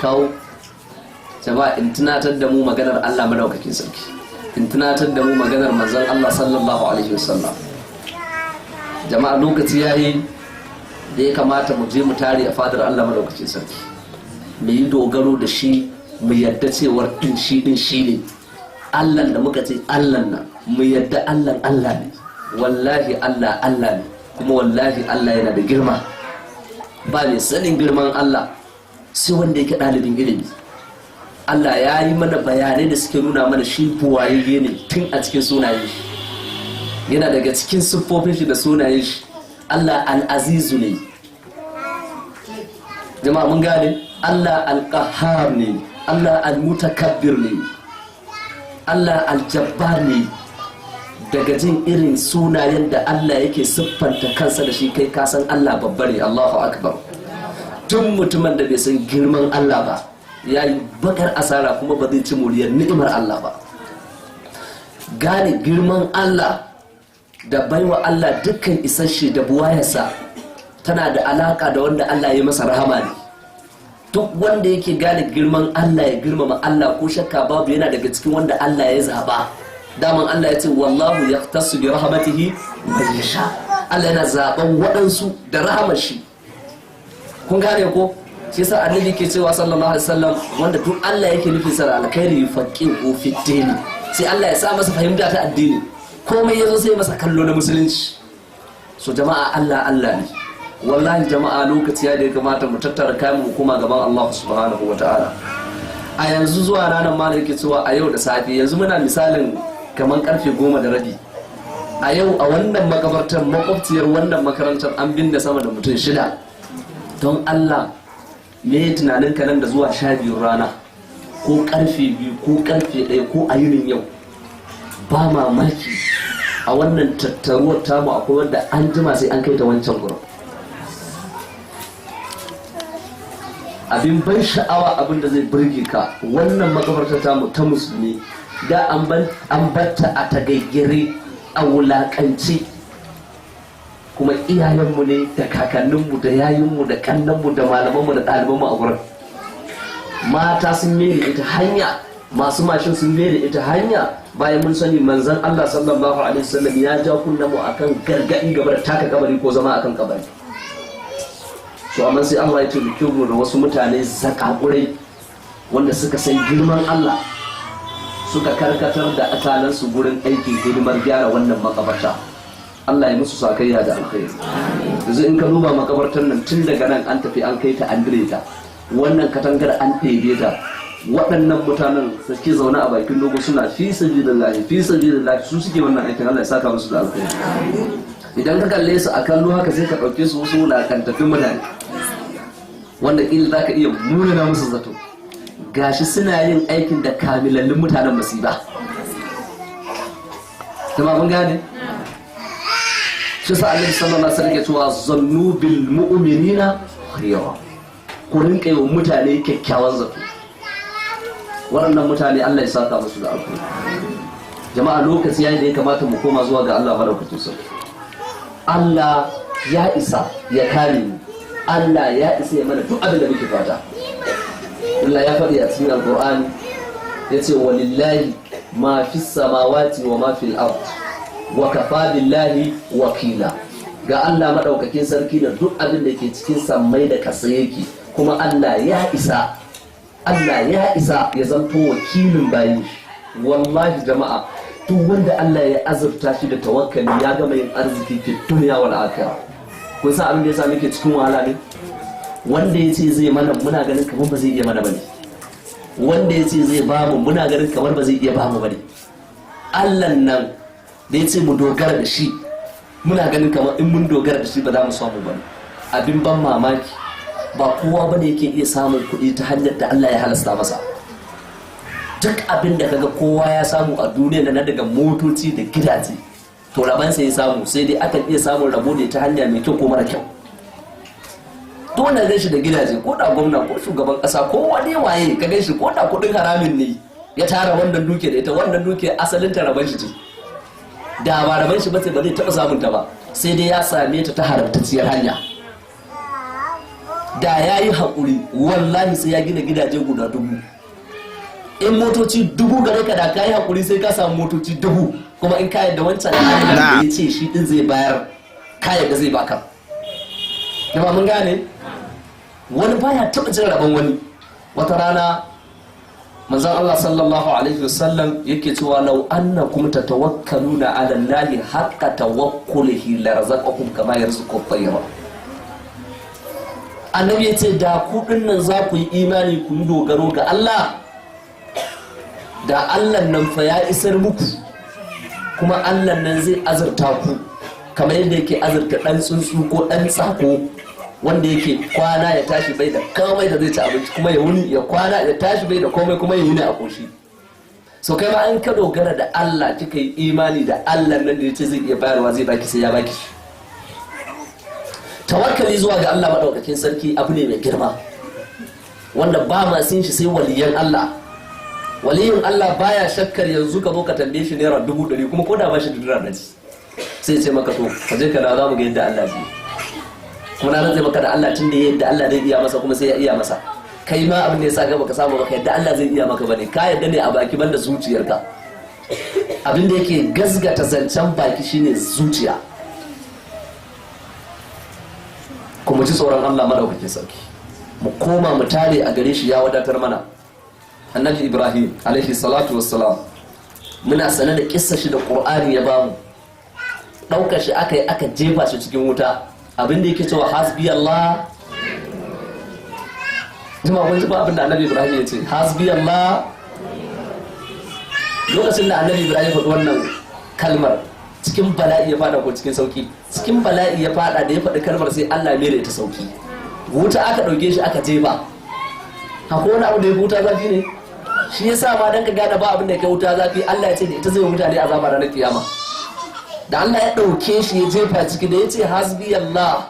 kawo jama'a in tunatar da mu maganar Allah madaukakin sarki, in tunatar da mu maganar manzon Allah sallallahu alaihi wasallam. Jama'a lokaci yayi da ya kamata mu je mu tare a fadar Allah madaukakin sarki, mu yi dogaro da shi, mu yadda cewar din shi ne Allah da muka ce Allah nan, mu yadda Allah ne, wallahi Allah ne, kuma wallahi Allah yana da girma. Ba mai sanin girman Allah sai wanda yake ɗalibin ilimi. Allah ya yi mana bayanai da suke nuna mana shi buwayayye ne tun a cikin sunayen shi. Yana daga cikin siffofin shi da sunayen shi, Allah al-azizu ne. Jama'a mun gane, Allah al-qahhar ne, Allah al-mutakabbir ne, Allah al-jabbar ne. Daga jin irin sunayen da Allah yake siffanta kansa da shi, kai kasan Allah babba ne. Allahu akbar. Tun mutumin da bai san girman Allah ba ya yi bakar asara, kuma ba zai ci moriyar ni'imar Allah ba. Gane girman Allah da baiwa Allah dukkan isasshe da buwayarsa tana da alaka da wanda Allah ya masa rahama ne. Duk wanda yake gane girman Allah ya girmama Allah, ko shakka babu yana daga cikin wanda Allah ya zaba. Daman Allah ya ce wallahu yaqtasu bi rahmatihi man yasha. Allah yana zaben waɗansu da rahamar shi. Kun gane ko? Shi yasa annabi ke cewa sallallahu alaihi wasallam, wanda duk Allah yake nufi sa alkhairi yufaqihu fi din, sai Allah ya sa masa fahimta ta addini, komai yazo sai masa kallo na musulunci. So jama'a Allah ne. Wallahi jama'a lokaci ya da ya kamata mu tattara kayan mu kuma gaban Allah subhanahu wataala. A yanzu zuwa ranar ma yake cewa a yau da safe, yanzu muna misalin kamar karfe 10:30. A yau a wannan makabartar, makwabciyar wannan makarantar, an binne sama da mutum 6. Don Allah me tunanin ka nan da zuwa 12 rana, ko karfe 2 ko karfe 1 ko a yinin yau, ba mamaki a wannan tattaruwar tamu akwai wanda an jima sai an kai ta wancan gurin. Abin ban sha'awa, abin da zai burge ka, wannan makabartar tamu ta musulmi da an batta a tagayyare, a wulakanci, kuma iyayenmu ne da kakanninmu da yayinmu da kannanmu da malamanmu da ɗalibanmu a gurin. Mata sun mere ita hanya, masu mashin sun mere ita hanya, bayan mun sani manzon Allah sallallahu alaihi wasallam ya ja kunnamu akan gargadi gaba da taka kabari ko zama akan kabari. So amma sai Allah ya taimake mu da wasu mutane zakakurai wanda suka san girman Allah, suka karkatar da akalansu gurin aiki hidimar gyara wannan makabarta. Allah ya musu sakayya da alkhairi. Yanzu in ka duba makabartar nan, tun daga nan an tafi an kai ta an dire ta, wannan katangar an ɗebe ta, waɗannan mutanen suke zaune a bakin dogo suna fi sabilillahi su suke wannan aikin. Allah ya saka musu da alkhairi. Idan ka kalle su a kallo haka sai ka ɗauke su wasu wulakantattun mutane wanda ƙila za ka iya munana musu zato, gashi suna yin aikin da kamilallin mutanen masiba. Kuma mun gane? Shi sa Annabi sallallahu alaihi wasallam ya cewa zannu bil mu'minina khayra, ku rinka yi wa mutane kyakkyawan zato. Waɗannan mutane Allah ya saka musu da alkhairi. Jama'a lokaci yayin da ya kamata mu koma zuwa ga Allah madaukakin sarki. Allah ya isa ya kare mu, Allah ya isa ya mana duk abin da muke fata. Allah ya faɗi a cikin Al-Qur'ani, yace walillahi ma fis samawati wa ma fil ard wa kafa billahi wakila. Ga Allah madaukakin sarki da duk abin da ke cikin sammai da ƙasa yake, kuma Allah ya isa ya zanto wakilin bayi. Wallahi jama'a, duk wanda Allah ya azurta shi da tawakkali ya gama yin arziki fi duniya wal akhirah. Kun san abin da yasa muke cikin wahala ne? Wanda yace zai mana, muna ganin kamar ba zai iya mana bane. Wanda yace zai ba mu, muna ganin kamar ba zai iya ba mu bane. Allah nan da yace mu dogara da shi, muna ganin kamar in mun dogara da shi ba za mu samu bane. Abin ban mamaki, ba kowa bane yake iya samun kuɗi ta hanyar da Allah ya halasta masa. Duk abin da kaga kowa ya samu a duniya na daga motoci da gidaje, to rabansa ya samu, sai dai akan iya samun rabo ne ta hanya mai kyau ko mara kyau. Duk wanda gan shi da gidaje, ko da gwamna ko shugaban kasa ko wani waye ka gan shi, ko da kudin haramin ne ya tara wannan duke da ita, wannan duke asalin ta raban shi ce. Da ba raban shi ba sai ba zai taɓa samun ta ba, sai dai ya same ta ta haramtacciyar hanya. da ya yi haƙuri wallahi sai ya gina gidaje guda 1000. in motoci 1000 gare ka da ka yi haƙuri sai ka samu motoci 1000 kuma in ka yadda wancan Allah da ya ce shi din zai bayar ka yadda zai baka. Jama'a mun gane wani baya taɓa jin rabon wani. Wata rana manzon Allah sallallahu alaihi wasallam yake cewa law annakum tatawakkaluna ala Allahi haqqa tawakkulihi la razaqakum kama yarzuqu at-tayra. Annabi yace da ku dinnan za ku yi imani ku dogaro ga Allah, da Allah nan fa ya isar muku kuma Allah nan zai azurta ku kamar yadda yake azurta dan tsuntsu ko dan tsako wanda yake kwana ya tashi bai da komai da zai ci abinci kuma ya wuni ya kwana ya tashi bai da komai kuma ya yi ne a koshi. So kai ma an ka dogara da Allah kika yi imani da Allah nan da yace zai iya bayarwa zai baki sai ya baki. Tawakkali zuwa ga Allah madaukakin sarki abu ne mai girma wanda ba ma sin shi sai waliyan Allah. Waliyin Allah baya shakkar yanzu ka zo ka tambaye shi naira 100 kuma ko da ba shi da naira 100 sai ce maka to ka je ka da za mu ga yadda Allah zai. Kuma na zai maka da Allah tun da yadda Allah zai iya masa kuma sai ya iya masa. Kai ma abin da yasa ga baka samu baka yadda Allah zai iya maka bane, ka yadda ne a baki banda zuciyarka. Abin da yake gazgata zancen baki shine zuciya. Kuma ji tsoron Allah madaukakin sarki. Mu koma mu tare a gare shi ya wadatar mana. Annabi Ibrahim alaihi salatu wassalam muna sanar da kissa shi da Qur'ani ya bamu. Daukar shi aka jefa shi cikin wuta. Abinda yake cewa hasbi Allah, jama'a kun ji ba abinda Annabi Ibrahim ya ce hasbi Allah. Lokacin da Annabi Ibrahim faɗi wannan kalmar cikin bala'i ya fada ko cikin sauki? Cikin bala'i ya fada da ya faɗi kalmar sai Allah mere ta sauki. Wuta aka ɗauke shi aka jefa. Akwai wani abu da ya wuta zafi ne? Shi yasa ma dan ka gane ba abin da ya kai wuta zafi Allah ya ce da ita zai mutane azaba ranar kiyama. Da Allah ya ɗauke shi ya jefa ciki da ya ce hasbi Allah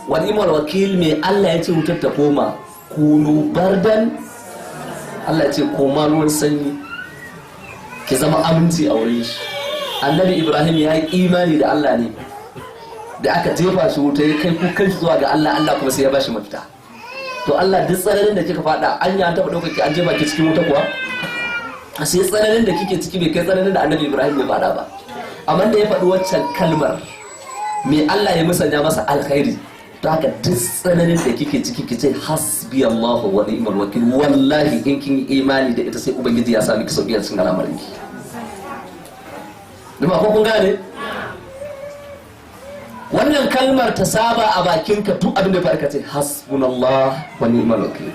wa ni'mal wakil, mai Allah ya ce wutar ta koma kunu bardan, Allah ya ce koma ruwan sanyi ki zama aminci a wurin shi. Annabi Ibrahim ya yi imani da Allah ne, da aka jefa shi wuta ya kai kukan shi zuwa ga Allah, Allah kuma sai ya bashi mafita. To Allah duk tsananin da kika fada an yi an taɓa ɗaukar ki an jefa ki cikin wuta kuwa? Sai tsananin da kike ciki bai kai tsananin da Annabi Ibrahim ya fada ba. Amma da ya faɗi waccan kalmar me Allah ya musanya masa alkhairi. To haka duk tsananin da kike ciki kice hasbi Allahu wa ni'mal wakil, wallahi in kin yi imani da ita sai ubangiji ya sa miki sauki a cikin al'amarin ki. Dama ko kun gane wannan kalmar ta saba a bakinka duk abin da ya faɗi kace hasbunallah wa ni'mal wakil.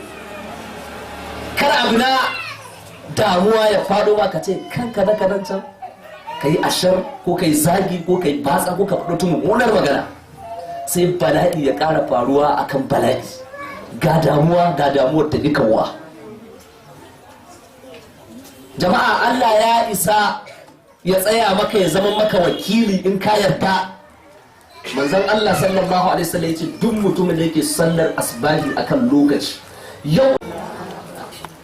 Kar abu na damuwa ya faɗo ba kace kanka da kadan can ka yi ashar ko ka yi zagi ko ka yi batsa ko ka faɗo mummunar magana, sai bala'i ya ƙara faruwa akan bala'i. Ga damuwar ta kawowa. Jama'a Allah ya isa ya tsaya maka ya zama maka wakili in ka yarda. Manzon Allah sallallahu alaihi wasallam yace duk mutumin da yake sallar asbahi akan lokaci yau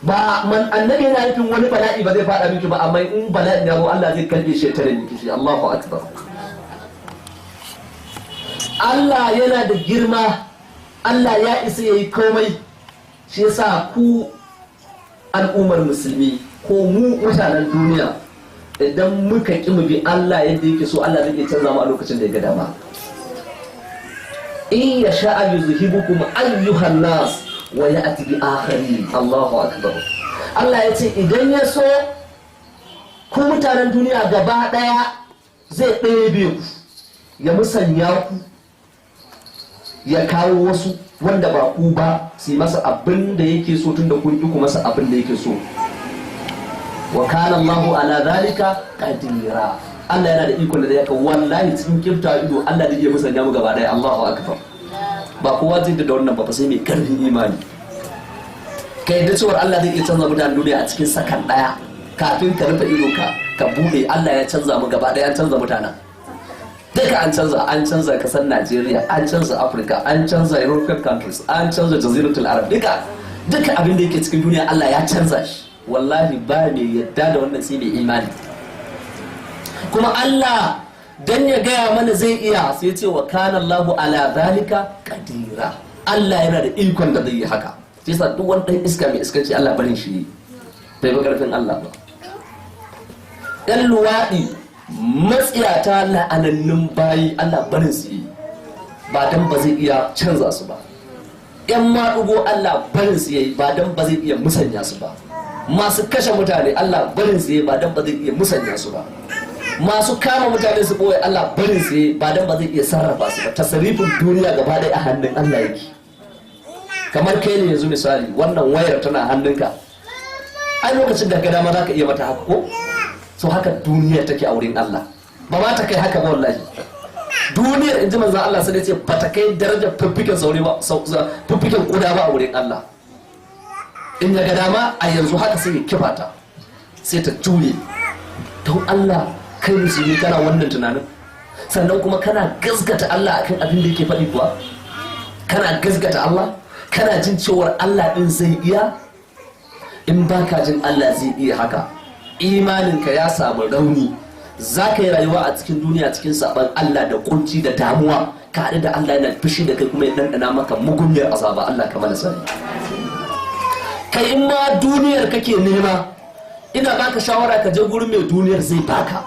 ba man annabi yana nufin wani bala'i ba zai fada miki ba, amma in bala'i ya zo Allah zai kalle shi tare miki shi. Allahu akbar. Allah yana da girma, Allah ya isa yayi komai. Shi yasa ku al'ummar musulmi ko mu mutanen duniya idan muka ki mu bi Allah yadda yake so, Allah zai canza mu a lokacin da ya ga dama. In yasha yuzhibukum ayyuhan nas wa ya'ti bi akharin. Allahu akbar. Allah ya ce idan ya so ku mutanen duniya gaba daya zai ɗebe ku ya musanya ku ya kawo wasu wanda ba ku ba su masa abin da yake so, tunda kun ki ku masa abin da yake so. Wa kana Allahu ala zalika qadira. Allah yana da iko da yaka wallahi cikin kifta ido Allah zai iya musanya mu gaba daya. Allahu akbar. Ba kowa zai da wannan ba sai mai karfin imani. Kai da cewar Allah zai iya canza mutanen duniya a cikin sakan daya, kafin ka rufe ido ka bude Allah ya canza mu gaba daya, an canza mutanen duka, an canza kasar Najeriya, an canza Africa, an canza European countries, an canza Jaziratul Arab, duka abin da yake cikin duniya Allah ya canza shi. Wallahi ba mai yadda da wannan sai mai imani. Kuma Allah dan ya gaya mana zai iya sai ya ce wa kana Allahu ala zalika qadira. Allah yana da ikon da zai yi haka. Sai sa duk wani ɗan iska mai iskanci Allah barin shi bai ba ƙarfin Allah ba. ɗan luwaɗi matsiyata la'anannun bayi Allah barin su yi ba dan ba zai iya canza su ba. ‘Yan maɗugo Allah barin su yi ba dan ba zai iya musanya su ba. Masu kashe mutane Allah barin su yi ba dan ba zai iya musanya su ba. Masu kama mutane su ɓoye Allah barin su yi ba dan ba zai iya sarrafa su ba. Tasarrufin duniya gaba ɗaya a hannun Allah yake. Kamar kai ne yanzu misali wannan wayar tana hannunka, ai lokacin da ka dama za ka iya mata haka ko? So haka duniya take a wurin Allah, ba ma ta kai haka ba wallahi. Duniyar in ji manzan Allah sai ce ba ta kai darajar fiffiken sauri ba, fiffiken kuda ba a wurin Allah. In ya ga dama a yanzu haka sai ya kifa ta sai ta juye. Don Allah kai musulmi kana wannan tunanin, sannan kuma kana gaskata Allah akan abin da yake faɗi kuwa? Kana gaskata Allah? Kana jin cewar Allah ɗin zai iya? In baka jin Allah zai iya haka, imaninka ya samu rauni. Za ka yi rayuwa a cikin duniya cikin saban Allah da kunci da damuwa, ka haɗu da Allah yana fushi da kai kuma ya ɗanɗana maka mugunyar azaba. Allah ka mana sani. Kai in ma duniyar kake nema, ina baka shawara ka je gurin mai duniyar zai baka.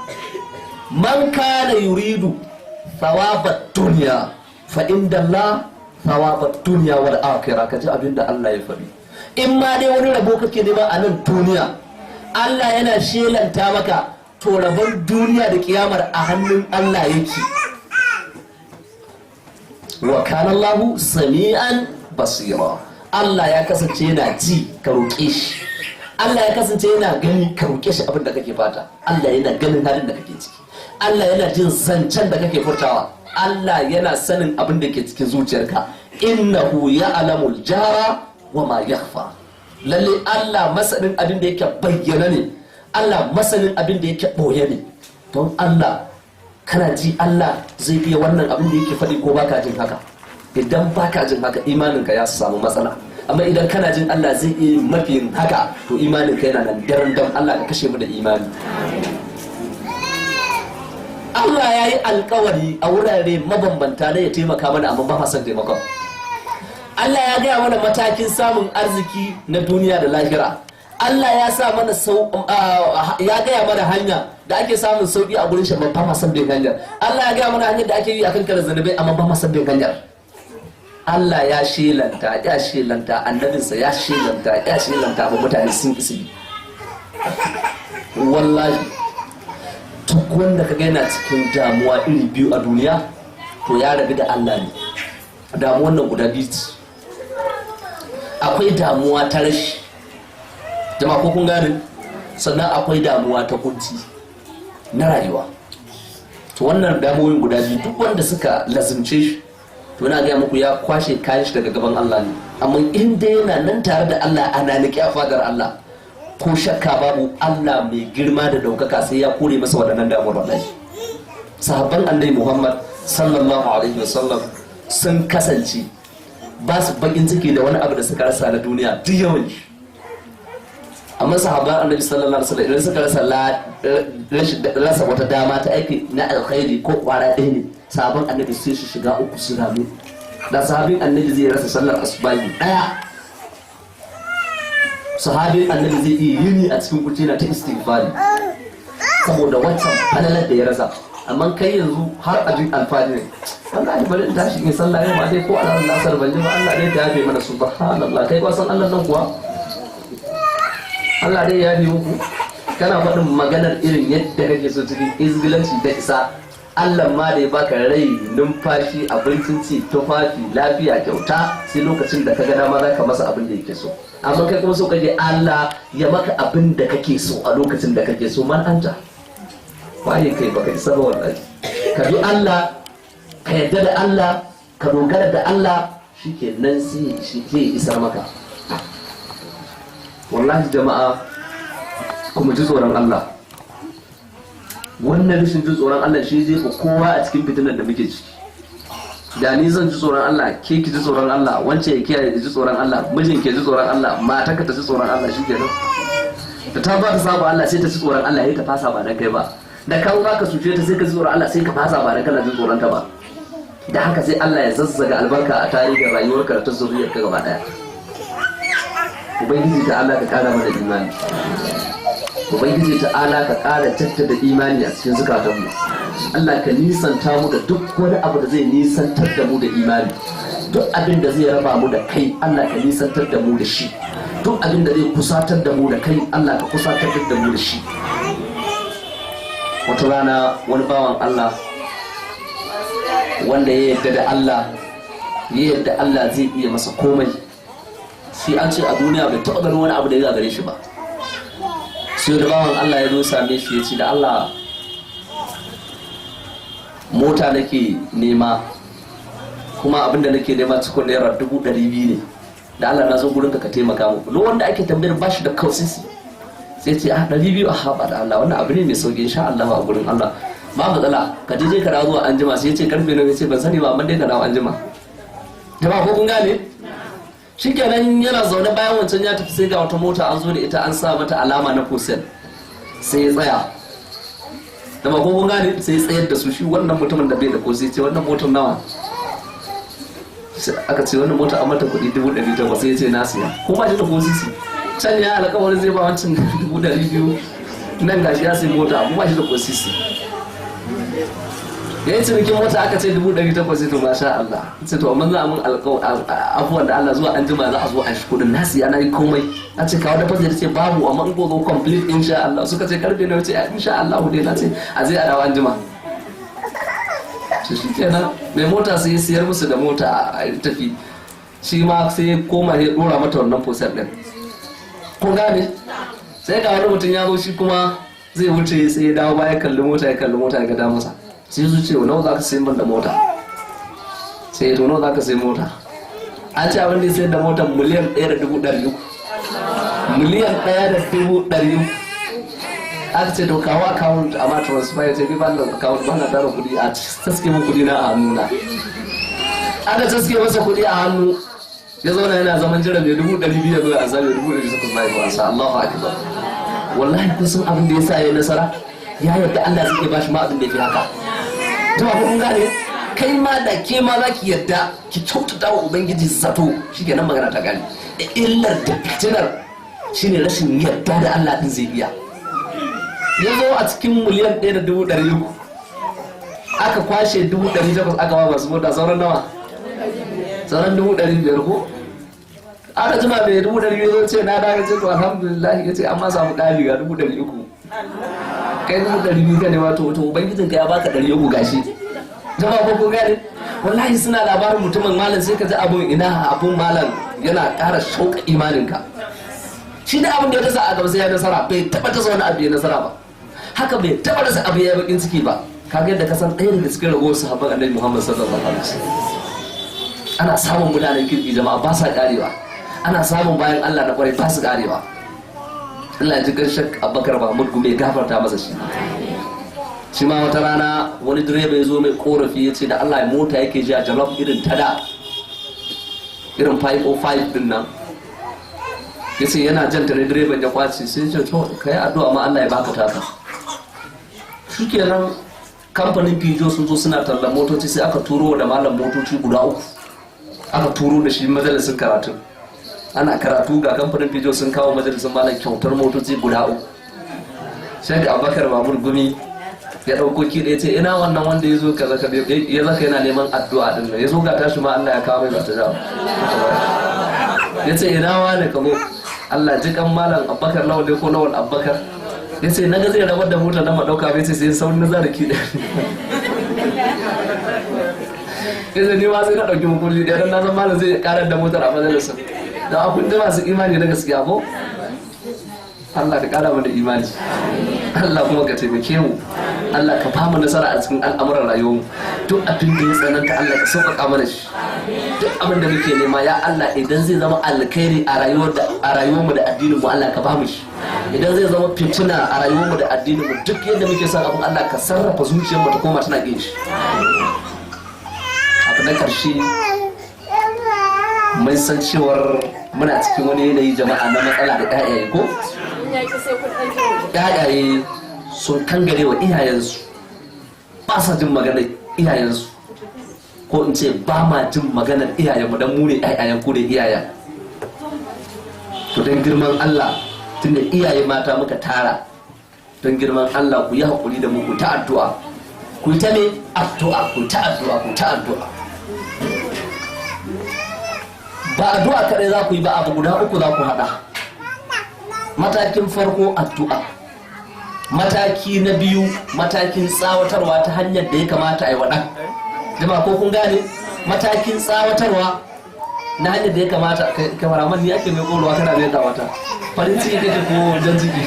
Man kana yuridu thawabat dunya fa inda Allah thawabat dunya wal akhirah. Ka ji abinda Allah ya faɗi. In ma dai wani rabo kake nema a nan duniya, Allah yana shelanta maka to rabon duniya da kiyamar a hannun Allah yake. Wa kana Allahu sami'an basira. Allah ya kasance yana ji ka roƙe shi. Allah ya kasance yana gani ka roƙe shi abin da kake fata. Allah yana ganin halin da kake ciki. Allah yana jin zancen da kake furtawa. Allah yana sanin abin da ke cikin zuciyarka. Innahu ya'lamul jara wa ma yakhfa. Lalle Allah masanin abin da yake bayyana ne. Allah masanin abin da yake boye ne. Don Allah kana ji Allah zai iya wannan abin da yake faɗi ko baka jin haka? Idan baka jin haka imaninka ya samu matsala. Amma idan kana jin Allah zai iya mafiyin haka to imaninka yana nan daren dam. Allah ka kashe mu da imani. Allah ya yi alkawari a wurare mabambanta da ya taimaka mana amma ba ma son taimakon. Allah ya gaya mana matakin samun arziki na duniya da lahira. Allah ya sa mana ya gaya mana hanya da ake samun sauki a gurin shi ba ma son bin hanyar. Allah ya gaya mana hanyar da ake yi akan kare zanabai amma ba ma son bin hanyar. Allah ya shelanta annabinsa ya shelanta ba mutane sun isi. Wallahi duk wanda ka yana cikin damuwa iri biyu a duniya to ya rabu da Allah ne. Damuwan nan guda biyu ce. Akwai damuwa ta rashi, jama'a ko kun gane, sannan akwai damuwa ta kunci na rayuwa. To wannan damuwoyin guda biyu duk wanda suka lazimce shi to na gaya muku ya kwashe kayan shi daga gaban Allah ne. Amma in dai yana nan tare da Allah ana niki a fadar Allah, ko shakka babu Allah mai girma da daukaka sai ya kore masa waɗannan damuwar wallahi. Sahabban Annabi Muhammad sallallahu alaihi wasallam sun kasance ba su bakin ciki da wani abu da suka rasa na duniya duk yawan shi. Amma sahabban Annabi sallallahu alaihi wasallam idan suka rasa wata dama ta aiki na alkhairi ko kwara ɗaya ne, sahabban Annabi sai su shiga uku su ramu. Da sahabin Annabi zai rasa sallar asubahi ɗaya, sahabin Annabi zai iya yini a cikin kucina ta istighfari saboda wancan falalar da ya rasa. Amma kai yanzu har abin alfani ne, wallahi bari in tashi in sallah yau ma dai ko alhamdulillah asar ban ji ba, Allah dai ta yafe mana subhanallah. Kai ba san Allah nan kuwa Allah dai ya yafe muku. Kana faɗin maganar irin yadda kake so cikin izgilanci da isa. Allah ma da ya baka rai, numfashi, abincin ci, tufafi, lafiya, kyauta, sai lokacin da ka ga dama za ka masa abin da yake so. Amma kai kuma so kake Allah ya maka abin da kake so a lokacin da kake so. Man anta waye kai, baka isa ba wallahi. Ka bi Allah, ka yarda da Allah, ka dogara da Allah, shikenan sai shi ke isar maka. Wallahi jama'a kuma ji tsoron Allah. Wannan rashin jin tsoron Allah shi zai ku kowa a cikin fitinar da muke ciki. Da ni zan ji tsoron Allah, ke ki ji tsoron Allah, wance ya kiyaye ji tsoron Allah, mijin ke ji tsoron Allah, matarka ta ji tsoron Allah, shikenan. Da ta ba ta saba Allah sai ta ji tsoron Allah, sai ta fasa ba dan kai ba. Da kawo baka suce ta sai ka ji tsoron Allah sai ka fasa ba dan kana jin tsoron ta ba. da haka sai Allah ya zazzaga albarka a tarihin rayuwarka da ta zuriyarka gaba daya. Ubangiji ta'ala ka kara mana imani, Ubangiji ta'ala ka kara jaddada imani a cikin zukatanmu. Allah ka nisanta mu da duk wani abu da zai nisantar da mu da imani. Duk abin da zai raba mu da kai Allah ka nisantar da mu da shi. Duk abin da zai kusatar da mu da kai Allah ka kusatar da mu da shi. Wata rana wani bawan Allah wanda ya yarda da Allah, ya yarda Allah zai iya masa komai, sai an ce a duniya bai taɓa ganin wani abu da ya gare shi ba. Sai da bawan Allah ya zo same shi ya ce da Allah, mota nake nema kuma abinda nake nema cikin naira 200,000 ne, da Allah na zo gurin ka taimaka mu. Lo wanda ake tambayar bashi da kausisi sai ce 200 a haɓa da Allah, wannan abu ne mai sauki insha Allah a gurin Allah, ba matsala, ka je ka dawo zuwa anjima. Sai ya ce karfe nawa? Ya ce ban sani ba, amma dai ka dawo anjima. Jama'a ko kun gane? Shikenan yana zaune bayan wancan ya tafi, sai ga wata mota an zo da ita an sa mata alama na kusel, sai ya tsaya. Jama'a ko kun gane? Sai ya tsayar da su, shi wannan mutumin da bai da kosi ce wannan motar nawa? Aka ce wannan mota an mata kuɗi 100,000. Sai ya ce na siya, ko ba shi da kosi. Can ya alƙawarin zai ba wancan 200,000, nan gashi ya sai mota, ko ba shi da kosi. Ya yi cinikin mota aka ce 800,000, sai to masha Allah. Sai to amma za a mun afuwan da Allah zuwa an jima za a zo a shi kudin nasi ana yi komai. A ce kawo da fasir ce babu, amma in ko zo complete insha Allah. Suka ce karfe na wuce insha Allah dai na ce a zai a dawo an jima. Shi kenan mai mota sai ya siyar musu da mota a tafi. Shi ma sai ya koma ya dora mata wannan fosar din. Ko gane? Sai ga wani mutum ya zo shi kuma zai wuce, sai ya dawo baya kalli mota ya ga damusa. Sai su ce nawa za ka sai min da mota? Sai to nawa za ka sai mota? An ce abin da ya sayar da mota miliyan 1,300,000. Miliyan 1,300,000. Aka ce to kawo account a ma transfer, ya ce bi ba da account ba na tara kudi a taske min kudi na a hannuna. Aka taske masa kudi a hannu, ya zauna yana zaman jira mai 200,000 ya zo a zabe 2,800 bai ba sa. Allahu akbar. Wallahi kun san abin da ya sa ya nasara? Ya yarda Allah zai iya bashi ma abin da ya fi haka. Jama'a kun gane? Kai ma da ke ma za ki yarda ki kyautata wa Ubangiji zato, shi ke nan magana ta gani. Illar da fitinar shi ne rashin yarda da Allah ɗin zai iya. Ya zo a cikin miliyan 1,300,000, aka kwashe 800,000 aka ba masu mota, sauran nawa? Sauran 500,000 ko? Aka jima mai 200,000 zo ce na daga ce to alhamdulillah, ya ce an samu ƙari ga 300,000. Kai 200,000 ka ne ma to ubangijin ka ya baka 300 gashi. Jama'a ko kun gane? Wallahi suna labarin mutumin malam sai ka ji abun malam yana ƙara shauƙa imaninka. Shi da abin da ya tasa a gaba sai ya nasara, bai taɓa tasa wani abu ya nasara ba. Haka bai taɓa rasa abu ya bakin ciki ba. Kaga yadda ka san ɗaya daga cikin ragowar sahabban Annabi Muhammad sallallahu alaihi wasallam. Ana samun mutanen kirki jama'a ba sa ƙarewa. Ana samun bayan Allah na kwarai ba su ƙarewa. Allah ji Shek Abubakar Mahmud Gumi ya gafarta masa shi. Shi ma wata rana wani direba ya zo mai korafi ya ce da Allah ya mota yake ji a jalof irin tada, irin 505 din nan. Ya ce yana jan tare direban ya kwace, sai ya ce to ka yi addu'a ma Allah ya baka taka. Shi kenan kamfanin Peugeot sun zo suna tallan motoci, sai aka turo da malam motoci guda 3. Aka turo da shi majalisin karatu. Ana karatu ga kamfanin Peugeot sun kawo majalisar malam kyautar motoci guda 3. Shek Abubakar Mahmud Gumi ya dauko ki da yace ina wannan wanda yazo kaza ya zaka yana neman addu'a din nan, yazo ga tashi ma Allah ya kawo mai bata jawo. Yace ina wani kamo Allah ji kan malam Abubakar Lawal ko Lawal Abubakar. Yace naga zai rabar da mota na ma dauka bai sai saurin na zara ki da. Yace ni ma sai na dauki mukulli da dan na san malam zai karar da motar a majalisar. Da kun ji masu imani na gaskiya ko? Allah ka kara mana imani. Allah kuma ka taimake mu. Allah ka bamu nasara a cikin al'amuran rayuwarmu. Duk abin da ya tsananta Allah ka sauƙaƙa mana shi. Duk abin da muke nema ya Allah idan zai zama alkhairi a rayuwarmu da addinin mu Allah ka bamu shi. Idan zai zama fitina a rayuwarmu da addinin mu duk yadda muke son abin Allah ka sarrafa zuciyarmu ta koma tana kin shi. Abu na ƙarshe mun san cewar muna cikin wani yanayi jama'a na matsala da ƴaƴaye ko? Ƴaƴaye sun kangare wa iyayensu, ba sa jin maganar iyayensu. ko in ce ba ma jin maganar iyayenmu don mu ne iyayen ku da iyayen. To don girman Allah tunda iyaye mata muka tara, don girman Allah ku yi haƙuri da mu, ku ta addu'a, ku ta ne addu'a, ku ta addu'a, ku ta addu'a. Ba addu'a kaɗai za ku yi ba, abu guda uku za ku haɗa. Matakin farko addu'a, mataki na biyu matakin tsawatarwa ta hanyar da ya kamata a yi waɗan. Jama'a ko kun gane? Matakin tsawatarwa na hanyar da ya kamata, kamaraman ni ake mai ƙorowa kana mai kawata farin ciki kake ko jan ciki.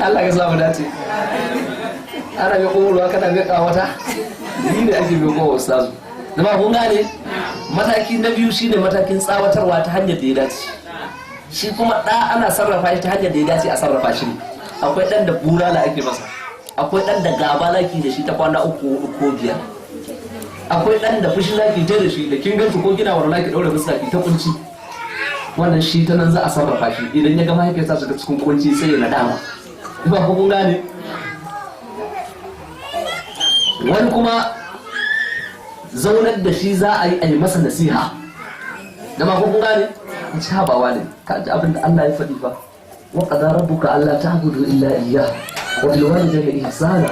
Allah ka samu dace. Ana mai ƙorowa kana mai kawata, ni ne ake mai ƙorowa ustazu. Jama'a kun gane? Mataki na biyu shine matakin tsawatarwa ta hanyar da ya dace. Shi kuma ɗa ana sarrafa shi ta hanyar da ya dace a sarrafa shi. Akwai ɗan da bulala ake masa, akwai ɗan da gaba laki da shi ta kwana 3 ko 5, akwai ɗan da fushi laki ta da shi da kin gansu ko gina wani laki ɗaure fuska ki ta kunci. Wannan shi ta nan za a sarrafa shi. Idan ya ga mahaifiyarsa shiga cikin kunci sai ya nadama. Ba ku kun gane? Wani kuma zaunar da shi za a yi masa nasiha. Da ma kun gane? Ci habawa ne, ka ji abin da Allah ya faɗi fa. Wa qadara rabbuka alla ta'budu illa iyyah wa bil walidayni ihsana.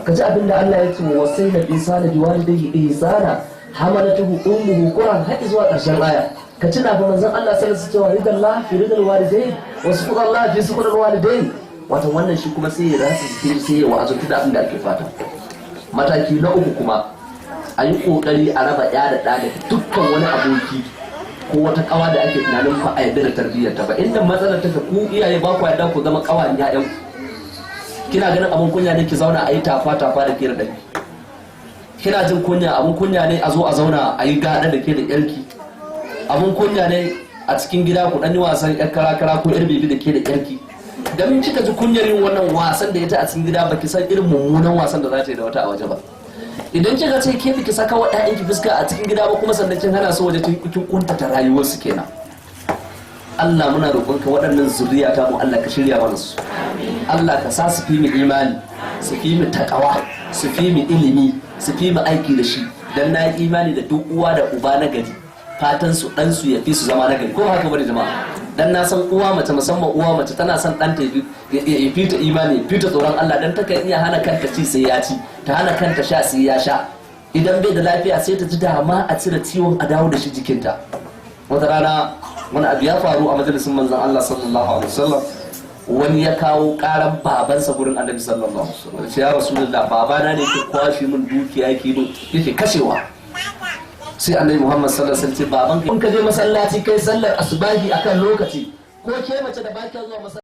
Ka ji abin da Allah ya ce wa wasayna al-insana bi walidayhi ihsana hamalatuhu ummuhu quran har zuwa ƙarshen aya. Ka ci da manzon Allah sallallahu alaihi wasallam ridallah fi ridal walidayn wa suqullah fi suqul walidayn. Wato wannan shi kuma sai ya rasu sai ya wa'azuta da abin da ake fata. Mataki na uku kuma a yi ƙoƙari a raba ya da ɗa da dukkan wani aboki ko wata ƙawa da ake tunanin fa a yadda da tarbiyyar ta ba. Inda matsalar take ku iyaye ba ku yadda ku zama ƙawayen ƴaƴan. Kina ganin abun kunya ne ki zauna a yi tafa da ke da ɗanki. Kina jin kunya, abun kunya ne a zo a zauna a yi gaɗa da ke da ƴarki. Abun kunya ne a cikin gida ku ɗan yi wasan ƴar kara-kara ko ƴar bebi da ke da ƴarki. Dan kika ji kunyar yin wannan wasan da ita a cikin gida baki san irin mummunan wasan da za ta yi da wata a waje ba. Idan kika ce ke biki saka wa ɗayanki fuska a cikin gida ba kuma sannan kin hana su waje kin kuntata rayuwar su kenan. Allah muna roƙonka waɗannan zuriya ta mu Allah ka shirya mana su. Allah ka sa su fi mu imani, su fi mu takawa, su fi mu ilimi, su fi mu aiki da shi. Dan na yi imani da duk uwa da uba na gari, fatan su dan su ya fi su zama na gari. Ko haka bane jama'a? Dan na san uwa mace, musamman uwa mace tana son ɗanta ya fita imani, ya fita tsoron Allah, dan ta kan iya hana kanta ci sai ya ci, ta hana kanta sha sai ya sha. Idan bai da lafiya sai ta ji dama a cire ciwon a dawo da shi jikinta. Wata rana wani abu ya faru a majalisin manzon Allah sallallahu alaihi wasallam. Wani ya kawo karan babansa gurin Annabi sallallahu alaihi wasallam. Ya Rasulullah, babana ne ke kwashi min dukiya yake kashewa. Sai Annabi Muhammad sallallahu alaihi wasallam ce baban ka je masallaci kai sallar asubahi akan lokaci, ko ke mace da ba ki zuwa masallaci